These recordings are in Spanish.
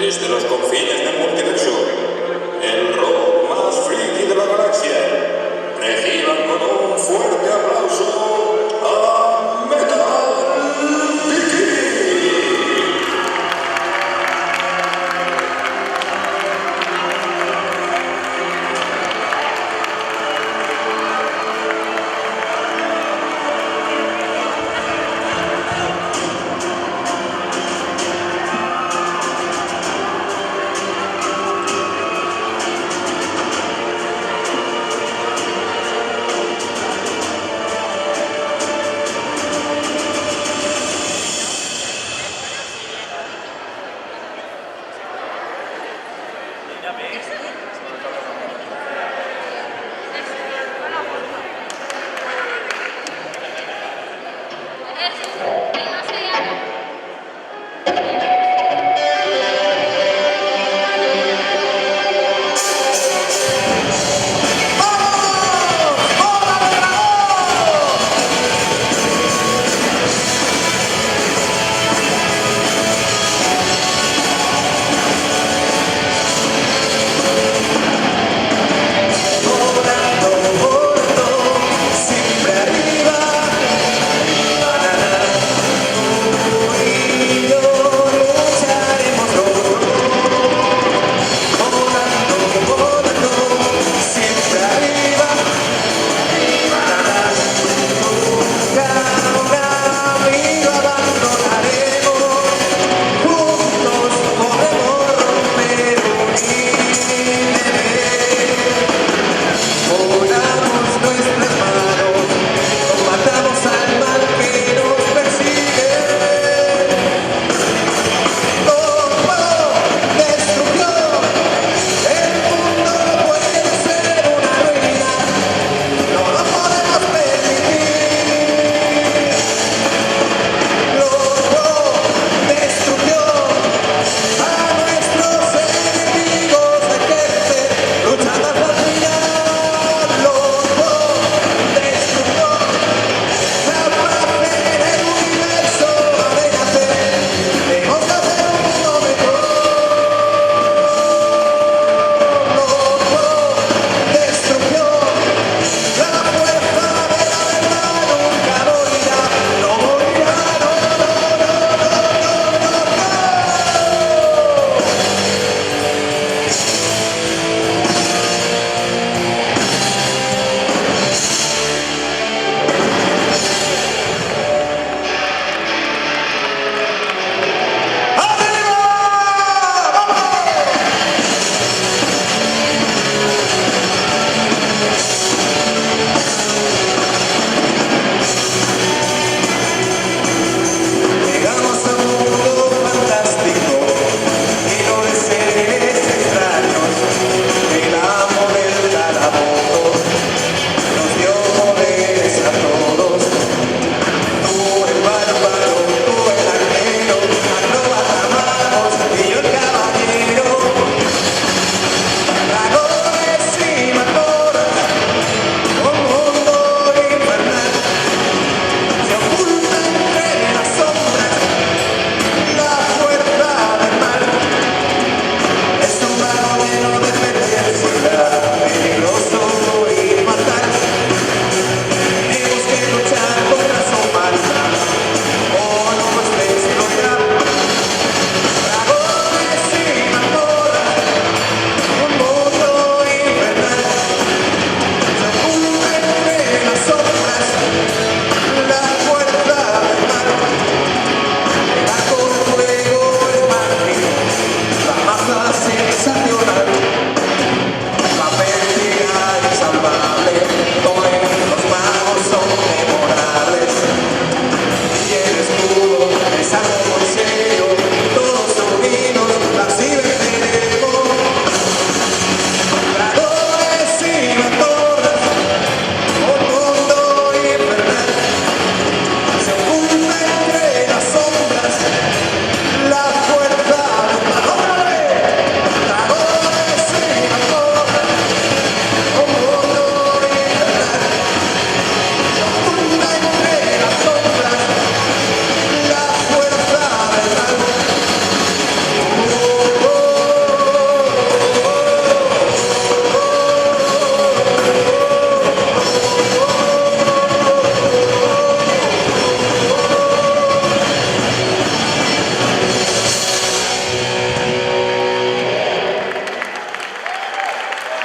desde los confines del multiverso, el rock más friki de la galaxia. Reciban con un fuerte aplauso a Metal Viking.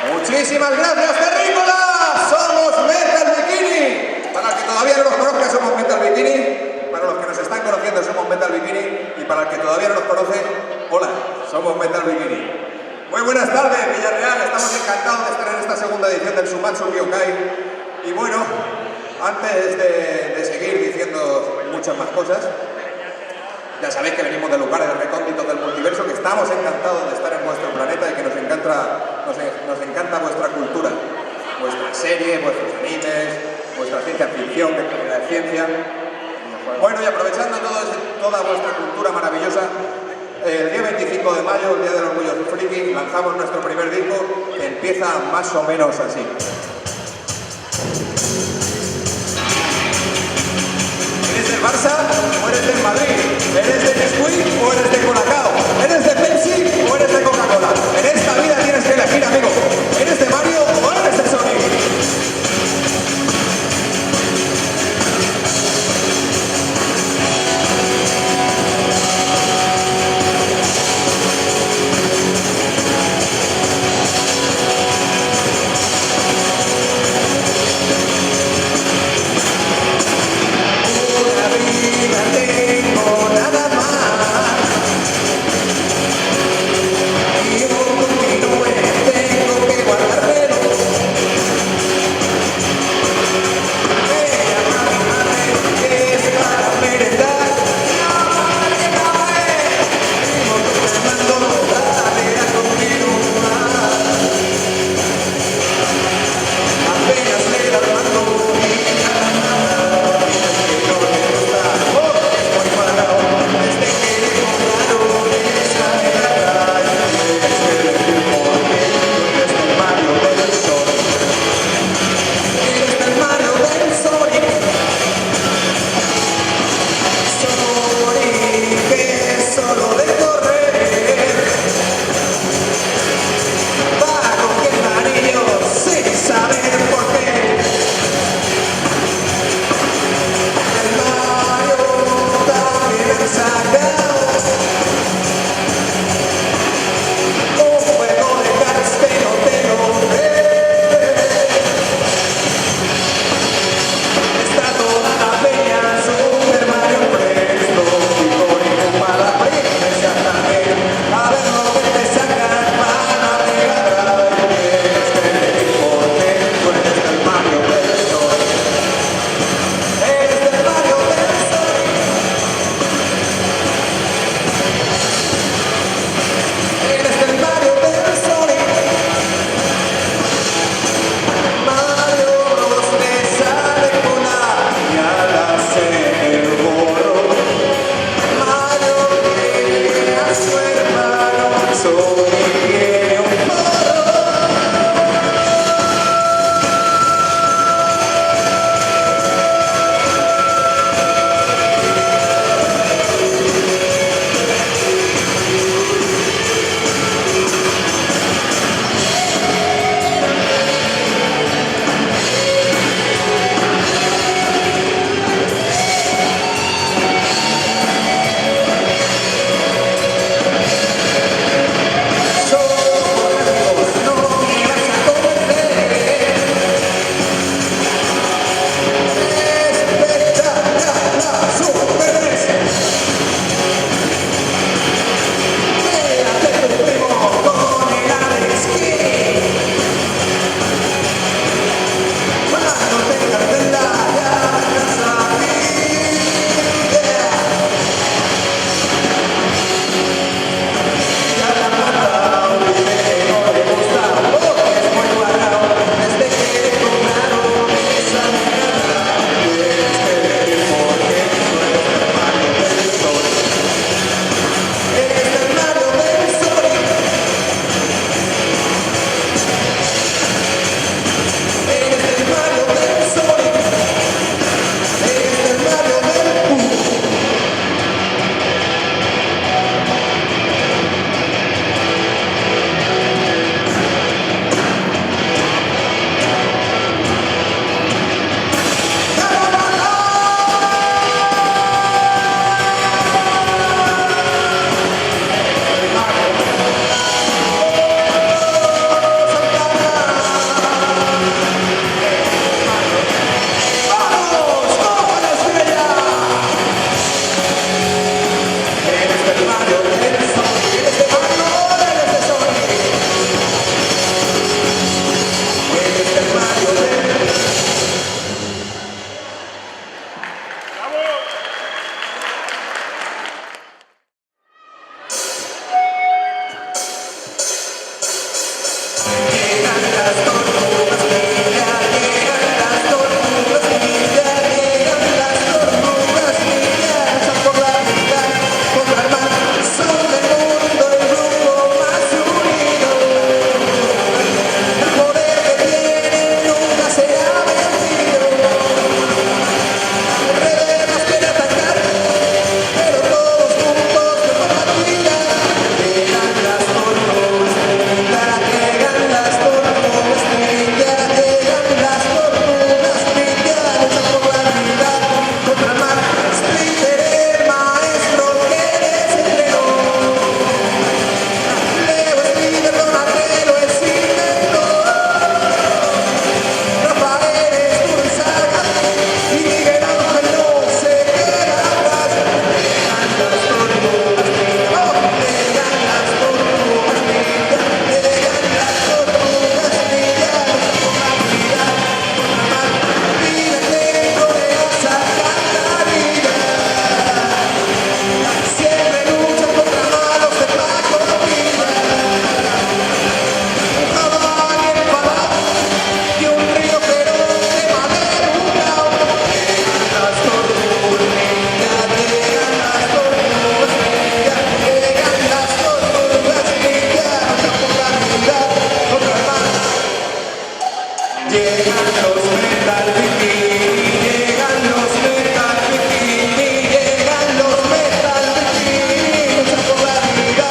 Muchísimas gracias, terrícolas. Somos Metal Bikini. Para el que todavía no nos conozca, somos Metal Bikini. Para los que nos están conociendo, somos Metal Bikini. Y para el que todavía no nos conoce, hola, somos Metal Bikini. Muy buenas tardes, Villarreal. Estamos encantados de estar en esta segunda edición del Shumatsu Kyokai. Y bueno, antes de seguir diciendo muchas más cosas, ya sabéis que venimos de lugares recónditos del multiverso, que estamos encantados de estar en vuestro planeta y que nos encanta vuestra cultura, vuestras series, vuestros animes, vuestra ciencia ficción, que es la ciencia. Bueno, y aprovechando toda vuestra cultura maravillosa, el día 25 de mayo, el Día del Orgullo Friki, lanzamos nuestro primer disco, que empieza más o menos así. ¿Eres del Barça o eres del Madrid? ¿Eres de Nesquik o eres de Colacao? ¿Eres de Pepsi o eres de Coca-Cola? En esta vida tienes que elegir, amigo. ¿Eres de Mario o eres de Sonic? Tengo Llegan los Metal Bikini, llegan los Metal Bikini, llegan los Metal Bikini, luchan por la vida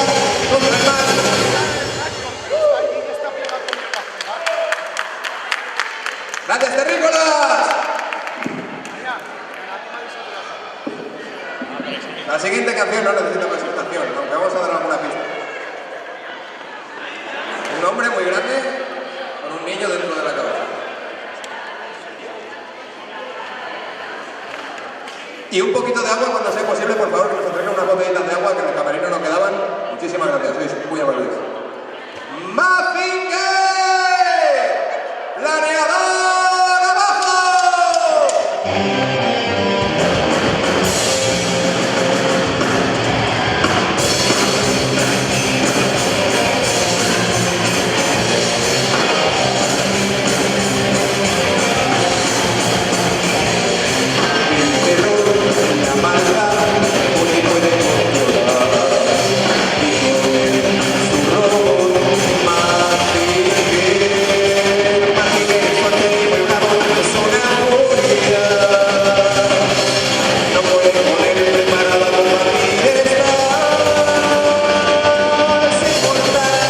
contra el mal. ¡Gracias, terrícolas! La siguiente canción no necesita presentación, aunque vamos a dar alguna pista. Un hombre muy grande con un niño dentro de la cabeza. Y un poquito de agua cuando sea posible, por favor, que nos traigan unas botellitas de agua que en el camerino no quedaban. Muchísimas gracias, sois muy amables. ¡Mazinger! ¡Planeador abajo! La maldad hoy puede controlar y poner su robot Mazinger. Mazinger es fuerte y muy bravo, es una furia. No puede poner preparada por Mazinger está. Sin importar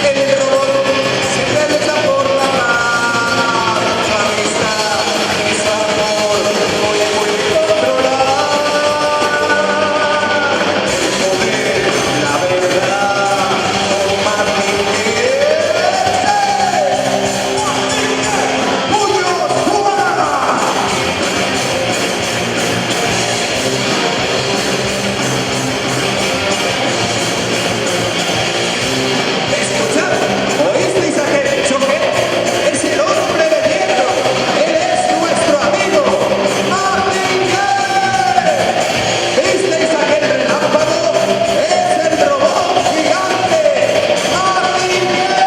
el robot, siempre lucha por la paz. Su amistad y su amor hoy puede controlar. La verdad, con Mazinger. ¡Puños fuera! Escuchad, ¿oísteis aquel choque? Es el hombre de hierro. Él es nuestro amigo, Mazinger. ¿Visteis aquel relámpago? Es el robot gigante, Mazinger.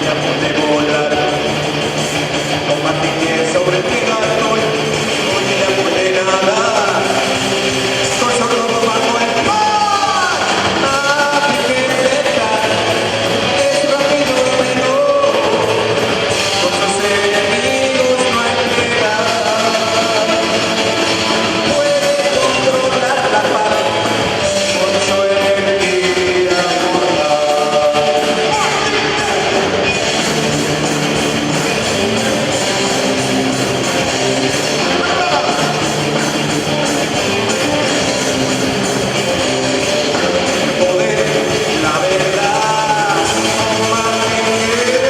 Ya pude volar con Mazinger sobre el gigante. Hoy ya pude nadar con su robot bajo el mar. Mazinger letal es rápido y veloz, con sus enemigos no hay piedad. Puede controlar la paz con su energía mortal. Poder, la verdad, Mazinger.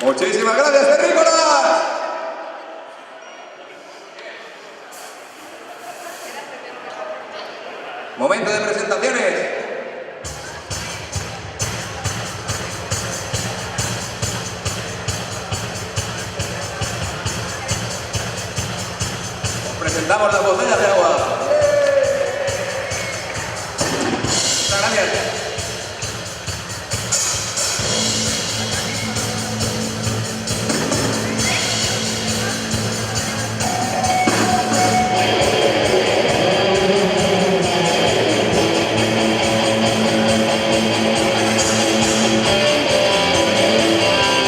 Muchísimas gracias, terrícolas. Momento de presentaciones. Os presentamos las botellas de agua. Muchas gracias.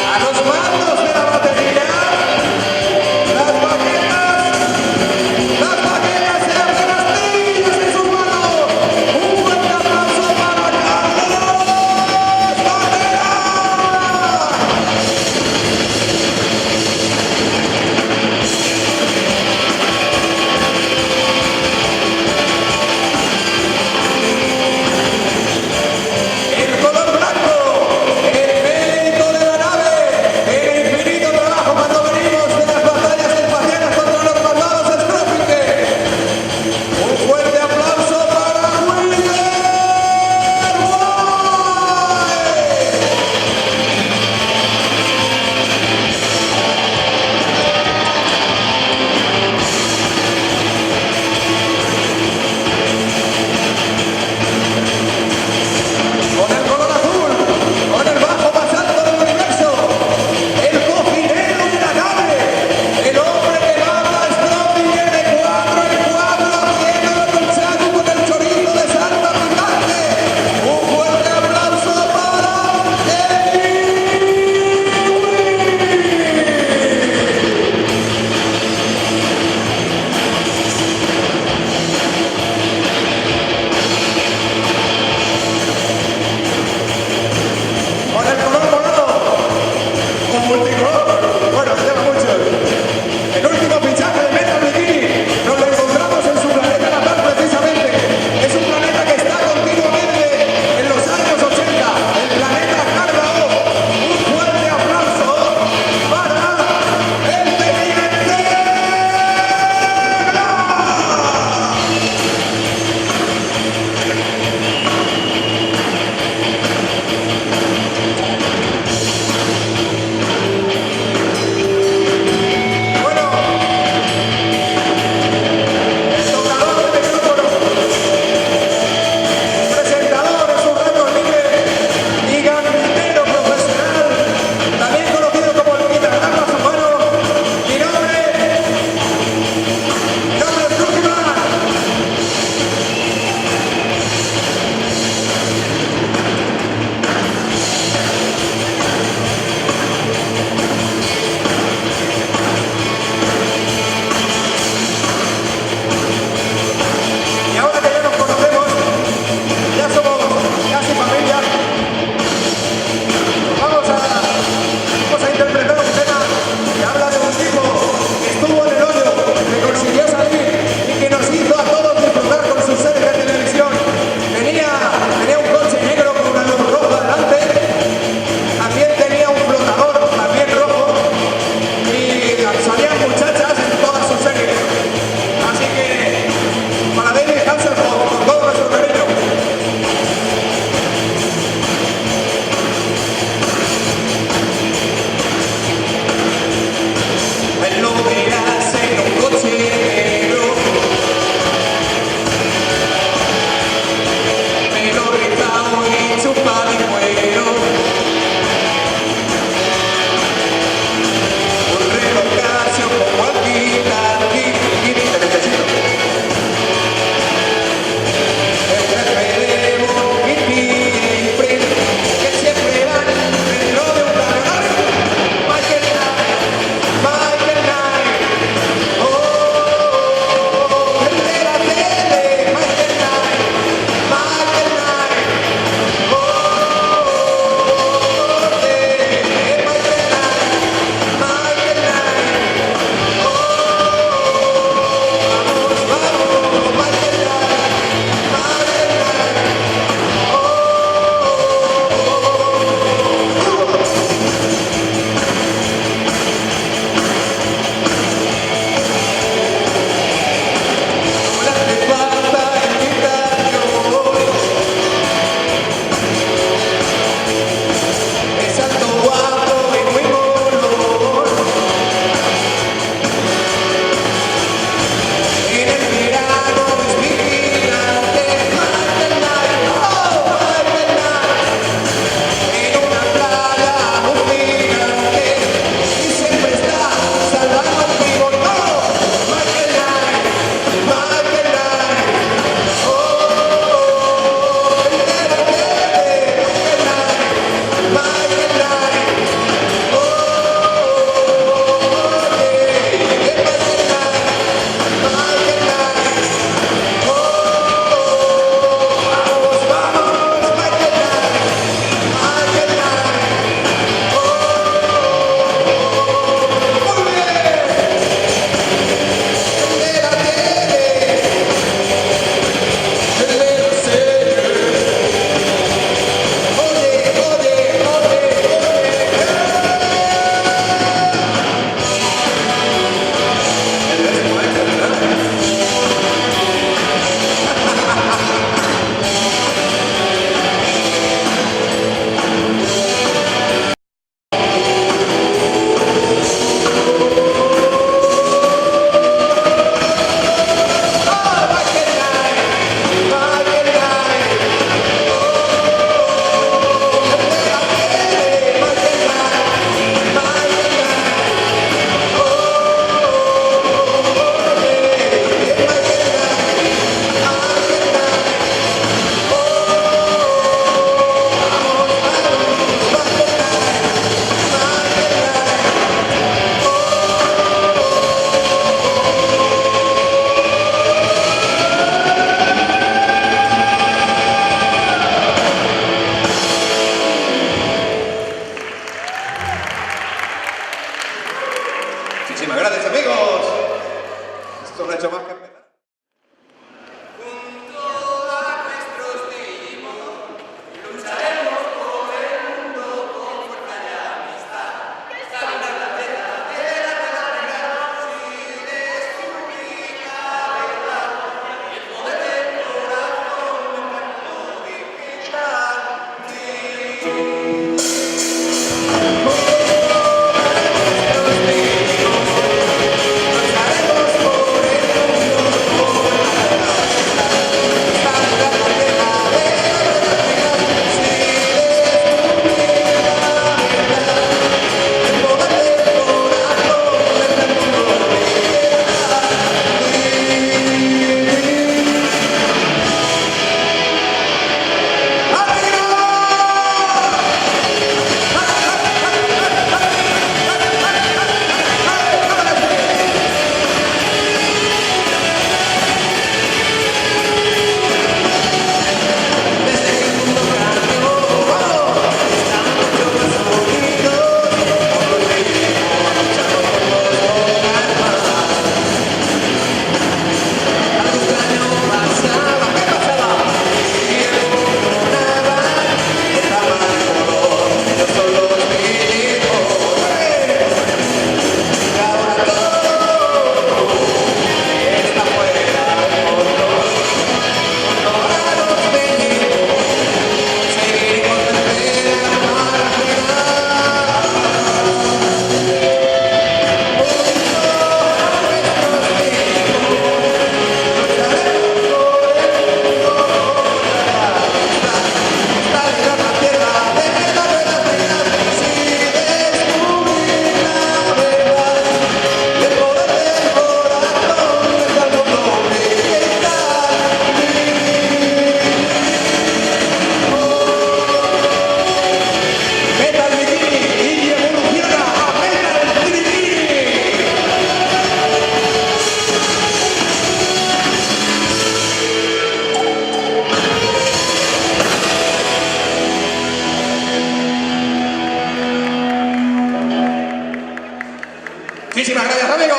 A los mandos de la batería, las baquetas sean castillos en sus manos. Un fuerte aplauso para Muchísimas gracias, amigos. Esto no ha hecho más que empezar. Muchísimas gracias, amigos.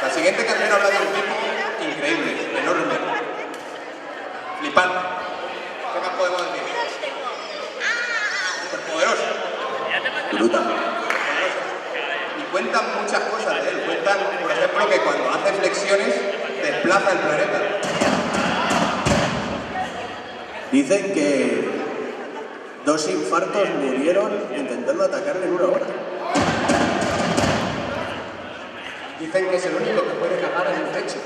La siguiente canción habla de un tipo increíble, enorme, flipante. ¿Qué más podemos decir? Superpoderoso. Brutal. Y cuentan muchas cosas de él. Cuentan, por ejemplo, que cuando hace flexiones desplaza el planeta. Dicen que 2 infartos murieron intentando atacarle en 1 hora. Dicen que es el único que puede cagar en el techo.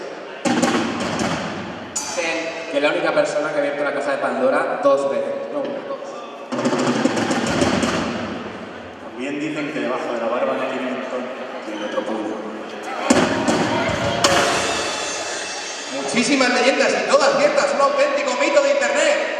Dicen que es la única persona que ha abierto la caja de Pandora 2 veces, no una, 2. También dicen que debajo de la barba no tiene un montón, tiene otro puño. Muchísimas leyendas y todas ciertas, un auténtico mito de internet.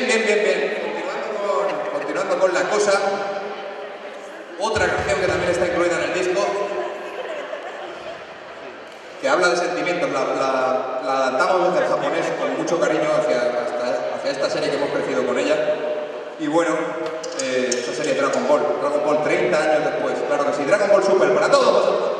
Bien. Continuando con la cosa, otra canción que también está incluida en el disco, que habla de sentimientos, la adaptamos desde el japonés con mucho cariño hacia esta serie que hemos crecido con ella. Y bueno, esa serie Dragon Ball 30 años después, claro que sí, Dragon Ball Super para todos vosotros.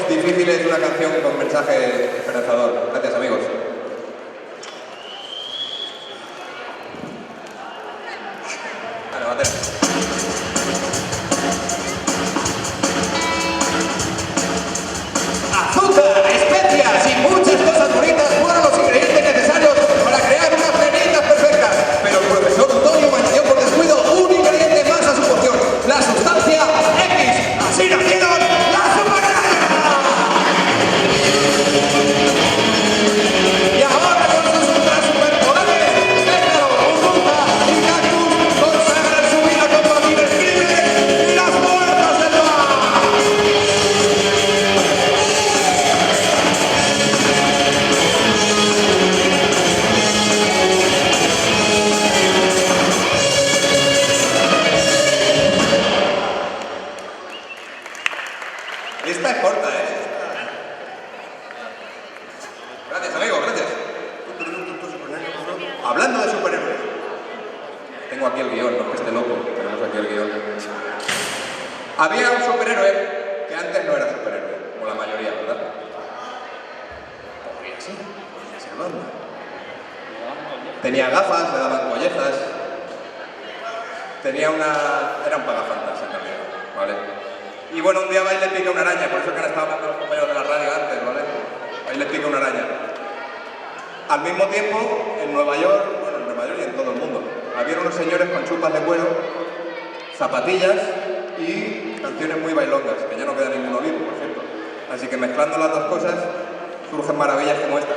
difíciles, una canción con mensaje esperanzador. Gracias, amigos. Vale, batera. Azúcar, especias y muchas cosas bonitas fueron los ingredientes necesarios para crear unas meriendas perfectas. Pero el profesor Antonio añadió por descuido un ingrediente más a su porción, la sustancia X. Así nacieron las supernanas. Y ahora con sus superpoderes, Pétalo, Urruta y Cactus consagran su vida a combatir el crimen y las puertas del mal. Esta es corta, ¿eh? Gracias, amigo, gracias. Hablando de superhéroes. Tengo aquí el guión, no es que esté loco. Tenemos aquí el guión. Había un superhéroe que antes no era superhéroe, como la mayoría, ¿verdad? Podría ser Batman. Tenía gafas, le daban collejas. Tenía era un pagafantas en realidad, ¿vale? Y bueno, un día va y le pica una araña, por eso que ahora estaba hablando los compañeros de la radio antes, ¿vale? Ahí le pica una araña. Al mismo tiempo, en Nueva York, bueno, en Nueva York y en todo el mundo, había unos señores con chupas de cuero, zapatillas y canciones muy bailongas, que ya no queda ninguno vivo, por cierto. Así que mezclando las dos cosas, surgen maravillas como esta.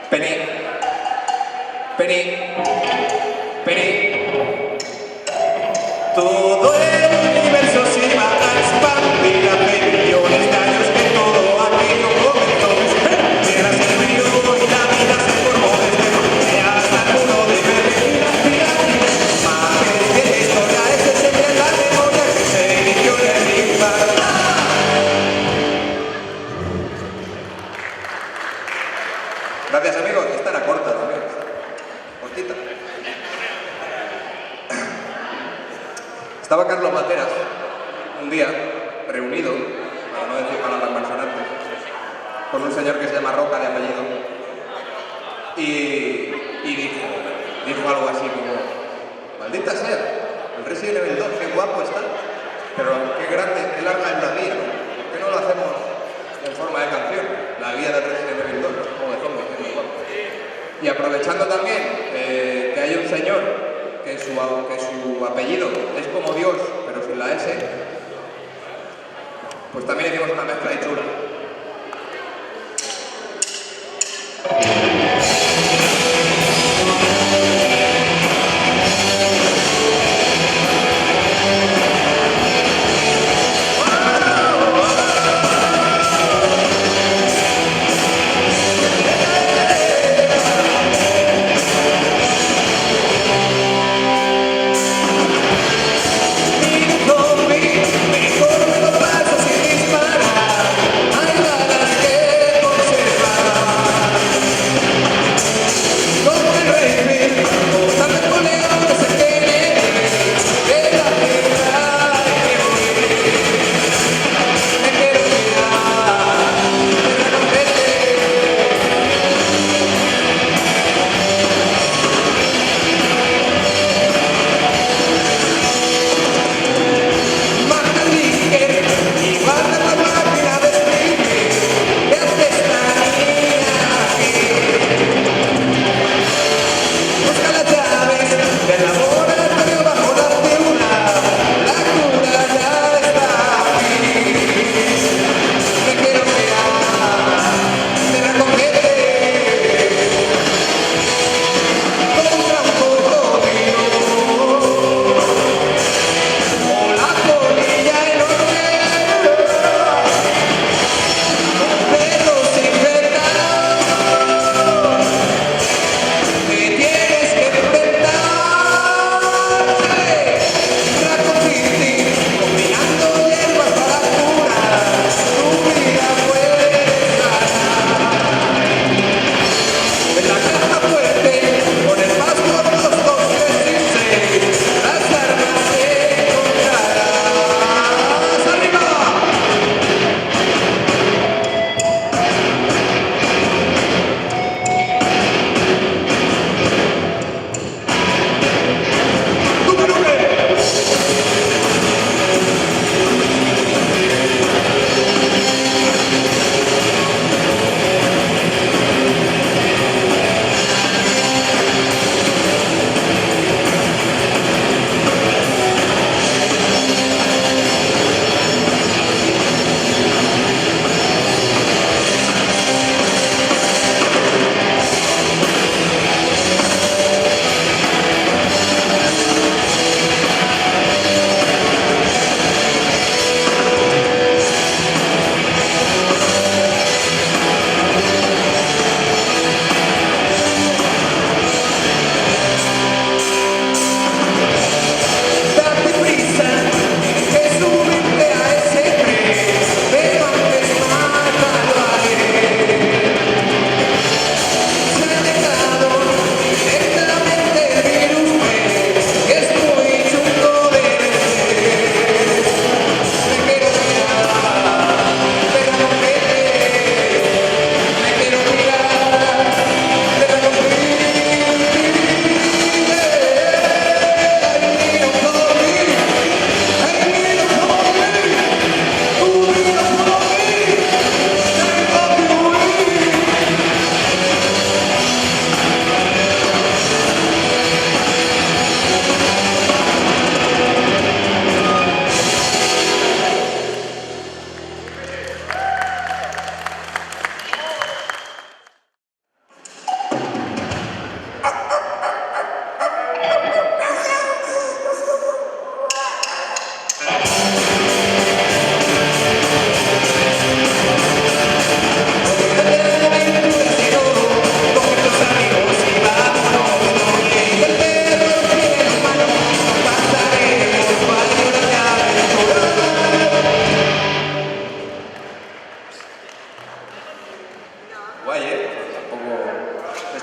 Penny. Penny. Penny. Todo el universo se va a expandir hace millones de años que todo aquello comenzó. Tierra se frío y la vida se formó desde que hasta el muro de Berlín y las pirámides. Más que la historia es siempre la memoria que se inició en el Big Bang. Gracias amigos, esta era corta también. Cortita. Estaba Carlos Materas un día reunido, para no decir palabras malsonantes, con un señor que se llama Roca de apellido y dijo algo así como: maldita sea, el Resident Evil 2, qué guapo está, pero qué grande, qué larga es la guía, ¿no? ¿Por qué no lo hacemos en forma de canción? La guía del Resident Evil 2, como de zombies, es muy guapo. Y aprovechando también que hay un señor que su apellido es como Dios, pero sin la S, pues también hicimos una mezcla y chula.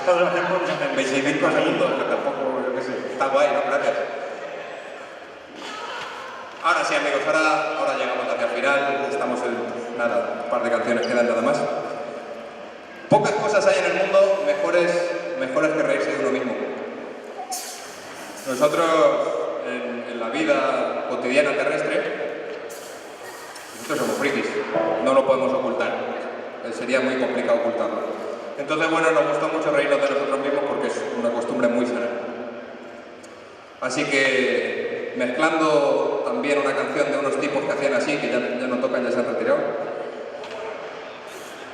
todos los hacemos 25 segundos, que tampoco, yo qué sé. Está guay, ¿no? Gracias. Ahora sí, amigos, ahora llegamos hacia el final. Estamos en nada, un par de canciones quedan nada más. Pocas cosas hay en el mundo mejores que reírse de uno mismo. Nosotros, en la vida cotidiana terrestre, nosotros somos frikis, no lo podemos ocultar. Sería muy complicado ocultarlo. Entonces, bueno, nos gusta mucho reírnos de nosotros mismos porque es una costumbre muy sana. Así que, mezclando también una canción de unos tipos que hacían así, que ya no tocan, ya se han retirado,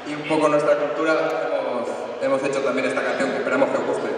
y un poco nuestra cultura, hemos hecho también esta canción que esperamos que os guste.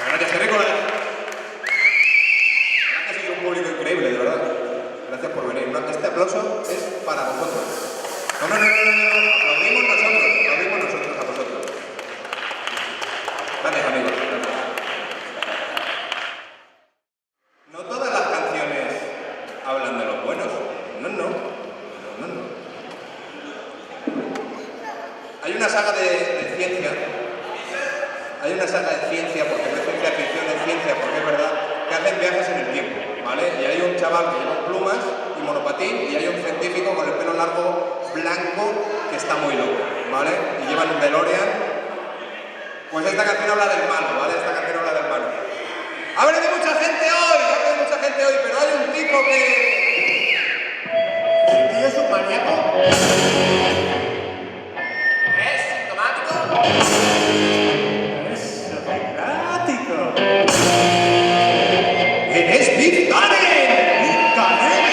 Gracias, terrícolas. La verdad que sois un público increíble, de verdad. Gracias por venir. Este aplauso es para vosotros. No. Aplaudimos nosotros a vosotros. Gracias, amigos. No todas las canciones hablan de los buenos. No. Hay una saga de ciencia. Hay una saga de ciencia, porque no es ciencia ficción, es ciencia, porque es verdad, que hacen viajes en el tiempo, ¿vale? Y hay un chaval que lleva plumas y monopatín, y hay un científico con el pelo largo, blanco, que está muy loco, ¿vale? Y llevan un DeLorean. Pues esta canción habla del malo, ¿vale? Esta canción habla del malo. Ha venido mucha gente hoy, pero hay un tipo que... ¿El tío es un maníaco? ¿Es sintomático? Es socrático. ¡Eres Big Tannen! ¡Big Tannen!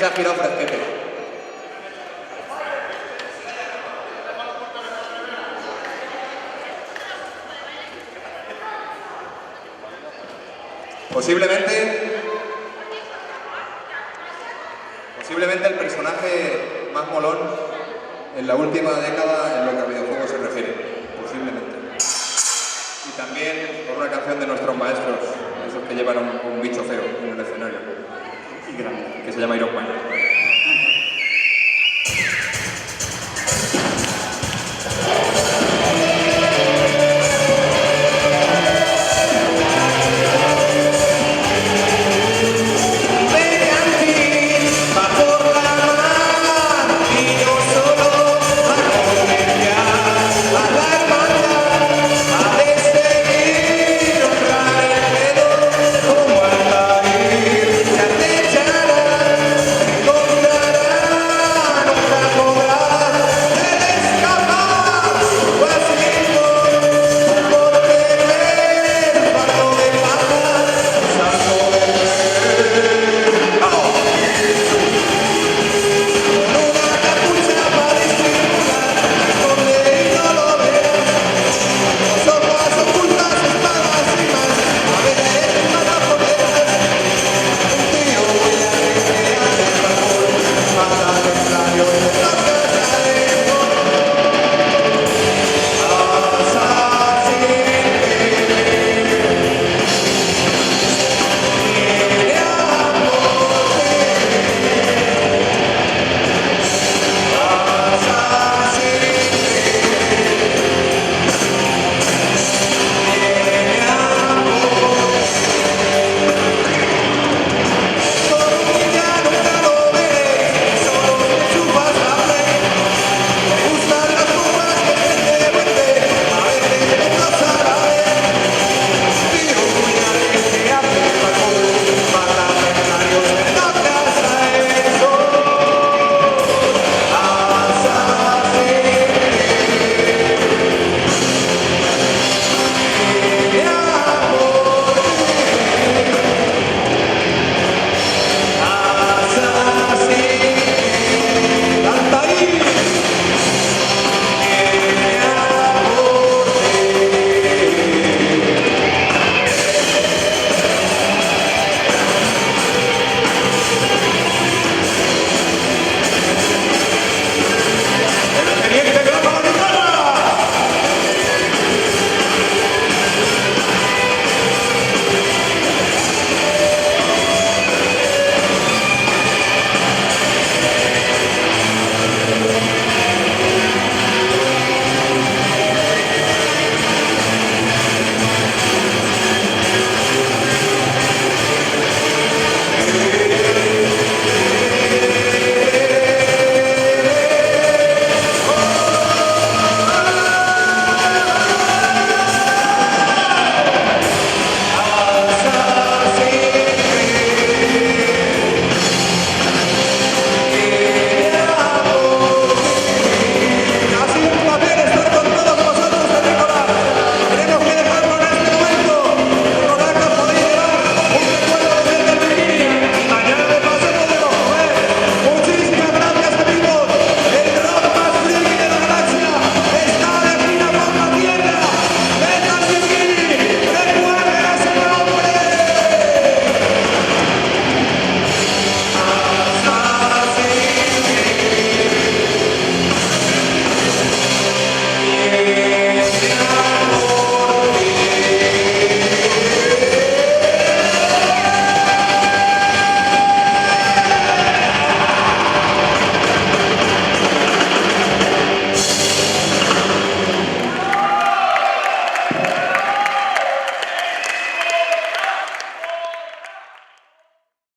se ha girado fresquete. Posiblemente el personaje más molón en la última década en lo que a videojuegos se refiere. Posiblemente. Y también por una canción de nuestros maestros, esos que llevan un bicho feo en el escenario. Y grande. Que se llama Iron Man.